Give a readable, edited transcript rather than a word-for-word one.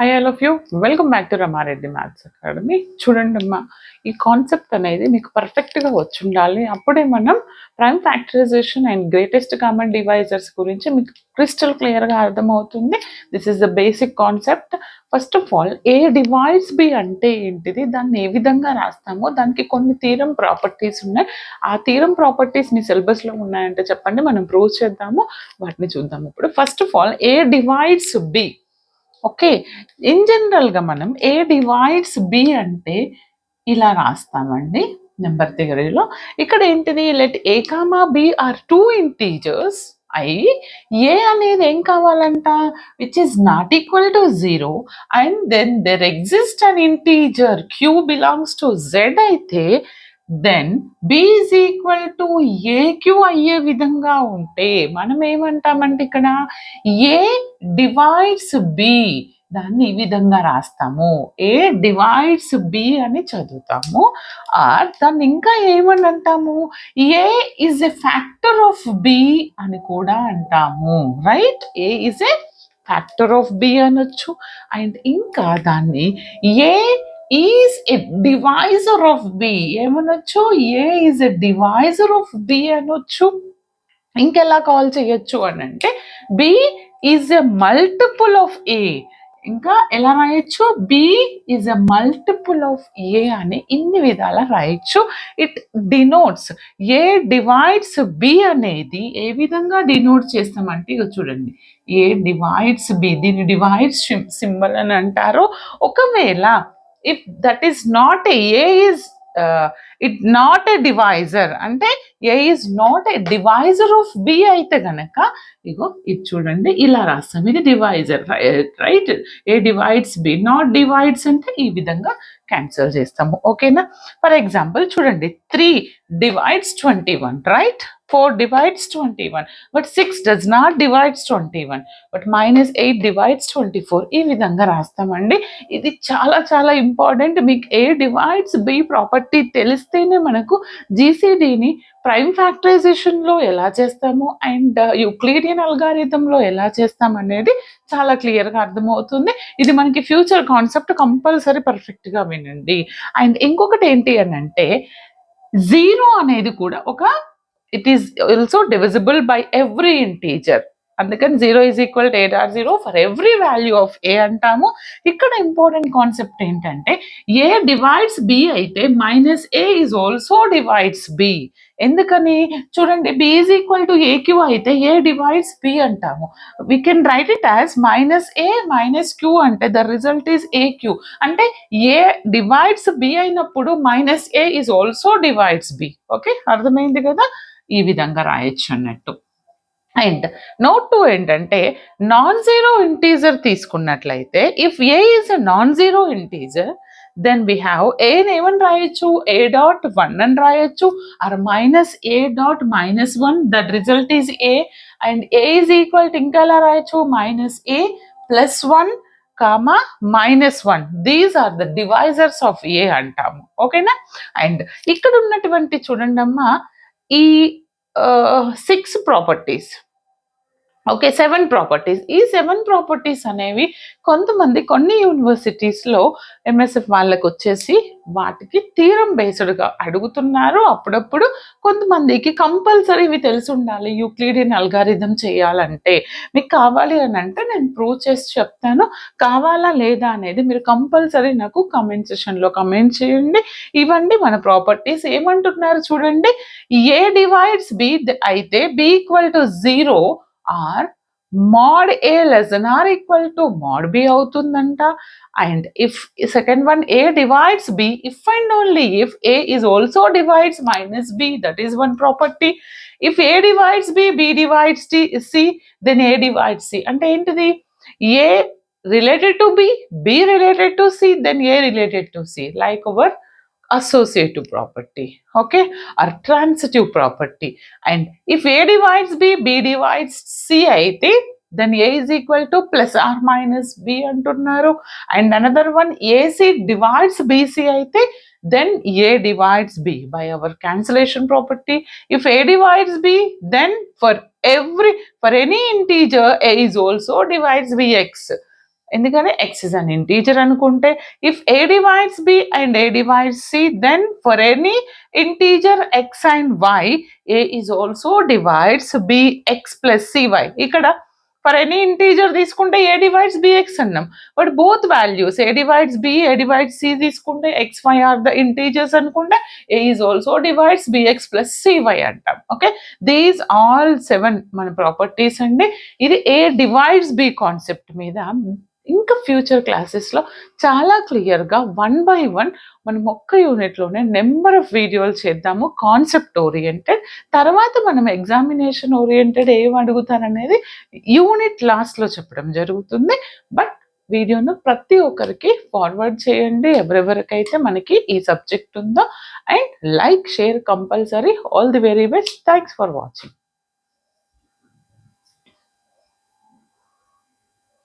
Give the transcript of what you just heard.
Hi all of you, welcome back to Rama Reddy maths academy. చూడండి అమ్మా, ఈ కాన్సెప్ట్ అనేది మీకు పర్ఫెక్ట్గా వచ్చి ఉండాలి. అప్పుడే మనం prime factorization and greatest common divisors గురించి మీకు క్రిస్టల్ క్లియర్గా అర్థమవుతుంది. This is the basic concept. First of all, A divides B అంటే ఏంటిది, దాన్ని ఏ విధంగా రాస్తామో దానికి కొన్ని థీరం ప్రాపర్టీస్ ఉన్నాయి. ఆ థీరం ప్రాపర్టీస్ మీ సిలబస్లో ఉన్నాయంటే చెప్పండి, మనం ప్రూవ్ చేద్దాము. వాటిని చూద్దాం ఇప్పుడు. First of all, A divides B. Okay, in జనరల్గా మనం ఏ డివైడ్స్ బి అంటే ఇలా రాస్తామండి నెంబర్ థియరీలో. ఇక్కడ ఏంటిది, let A comma B are two integers అయి ఏ అనేది ఏం కావాలంట, which is not equal to 0 and then there exist an integer Q belongs to Z అయితే then B is equal to A Q అయ్యే విధంగా ఉంటే మనం ఏమంటామంటే ఇక్కడ ఏ డివైడ్స్ బి, దాన్ని ఈ విధంగా రాస్తాము. ఏ డివైడ్స్ బి అని చదువుతాము. ఆర్ దాన్ని ఇంకా ఏమని అంటాము, A is a factor of B అని కూడా అంటాము. Right, A is a factor of B అనొచ్చు. అండ్ ఇంకా దాన్ని A is a divisor of B ఏమనొచ్చు, A is a divisor of B అనొచ్చు. ఇంకెలా కాల్ చేయొచ్చు అని అంటే B is a multiple of A. ఇంకా ఎలా రాయొచ్చు, B is a multiple of A అని ఇన్ని విధాలా రాయొచ్చు. It denotes, A divides B అనేది ఏ విధంగా డినోట్ చేస్తామంటే ఇక చూడండి, ఏ డివైడ్స్ బి, దీన్ని డివైడ్స్ సింబల్ అని అంటారు. ఒకవేళ if that is not A is it not a divisor అంటే A is not a divisor of B అయితే గనక ఇగో ఇది చూడండి ఇలా రాస్తాం, ఇది divisor. Right, A divides B, not divides అంటే ఈ విధంగా క్యాన్సిల్ చేస్తాము. ఓకేనా, ఫర్ ఎగ్జాంపుల్ చూడండి, 3 divides 21, right, 4 divides 21, but 6 does not divides 21, but -8 divides 24. ఈ విధంగా రాస్తామండి. ఇది చాలా చాలా ఇంపార్టెంట్. మీకు ఏ డివైడ్స్ బి ప్రాపర్టీ తెలిస్తేనే మనకు జీసీడీని ప్రైమ్ ఫ్యాక్టరైజేషన్లో ఎలా చేస్తాము అండ్ యూక్లిడియన్ అల్గారిథంలో ఎలా చేస్తాం అనేది చాలా క్లియర్గా అర్థమవుతుంది. ఇది మనకి ఫ్యూచర్ కాన్సెప్ట్, కంపల్సరీ పర్ఫెక్ట్గా వినండి. అండ్ ఇంకొకటి ఏంటి అని అంటే, జీరో అనేది కూడా ఒక, it is also divisible by every integer. అందుకని 0 is equal to A.0 for every value of A అంటాము. ఇక్కడ ఇంపార్టెంట్ కాన్సెప్ట్ ఏంటంటే, ఏ డివైడ్స్ బి అయితే -a is also divides B. ఎందుకని చూడండి, B is equal to A Q అయితే A divides B అంటాము. We can write it as -a -q అంటే the result is A Q. అంటే ఏ డివైడ్స్ బి అయినప్పుడు -a is also divides B. Okay, అర్థమైంది కదా, ఈ విధంగా రాయొచ్చు అన్నట్టు. అండ్ నోట్ 2 ఏంటంటే, నాన్ జీరో ఇంటీజర్ తీసుకున్నట్లయితే if A is a non zero integer then we have ఏని ఏమని రాయొచ్చు, A.1 అని రాయొచ్చు, or -A.-1, that result is A. And A is equal to ఇంకా ఎలా రాయొచ్చు, -A+1, -1. These are the divisors of A అంటాము. ఓకేనా, అండ్ ఇక్కడ ఉన్నటువంటి చూడండి అమ్మా, ఈ 6 ప్రాపర్టీస్, ఓకే, 7 ప్రాపర్టీస్. ఈ 7 ప్రాపర్టీస్ అనేవి కొంతమంది కొన్ని యూనివర్సిటీస్లో ఎంఎస్ఎఫ్ వాళ్ళకి వచ్చేసి వాటికి థీరం బేస్డ్గా అడుగుతున్నారు. అప్పుడప్పుడు కొంతమందికి కంపల్సరీ ఇవి తెలిసి ఉండాలి యూక్లిడియన్ అల్గారిథం చేయాలంటే. మీకు కావాలి అని అంటే నేను ప్రూవ్ చేసి చెప్తాను. కావాలా లేదా అనేది మీరు కంపల్సరీ నాకు కమెంట్ సెషన్లో కమెంట్ చేయండి. ఇవ్వండి మన ప్రాపర్టీస్. ఏమంటున్నారు చూడండి, ఏ డివైడ్స్ బి అయితే B equal to 0 or mod a less than or equal to mod b అవుతుందంట. And if second one, A divides b if and only if a is also divides -b, that is one property. if a divides b divides c, then a divides c. అంటే ఏంటిది, a related to b related to c, then a related to c, like our associative property, okay, or transitive property. And if a divides b divides c అయితే then a is equal to plus or minus b అంటున్నారు. And another one, ac divides bc అయితే then a divides b by our cancellation property. If a divides b, then for any integer a is also divides bx. ఎందుకంటే X is an integer అనుకుంటే if A divides B and A divides C then for any integer X and Y A is also divides B X plus C Y. ఇక్కడ for any integer తీసుకుంటే A divides B X అన్నాం, but both values A divides B A divides C తీసుకుంటే X Y are the integers అనుకుంటే A is also divides B X plus C Y అంటాం. Okay, these all 7 మన properties అండి. ఇది ఏ divides B concept మీద ఇంకా future క్లాసెస్లో చాలా క్లియర్గా 1 by 1 మనం ఒక్క యూనిట్లోనే నెంబర్ ఆఫ్ వీడియోలు చేద్దాము కాన్సెప్ట్ ఓరియంటెడ్. తర్వాత మనం ఎగ్జామినేషన్ ఓరియంటెడ్ ఏం అడుగుతారనేది యూనిట్ లాస్ట్లో చెప్పడం జరుగుతుంది. బట్ వీడియోను ప్రతి ఒక్కరికి ఫార్వర్డ్ చేయండి ఎవరెవరికైతే మనకి ఈ సబ్జెక్ట్ ఉందో. And like share compulsory. All the very best. Thanks for watching.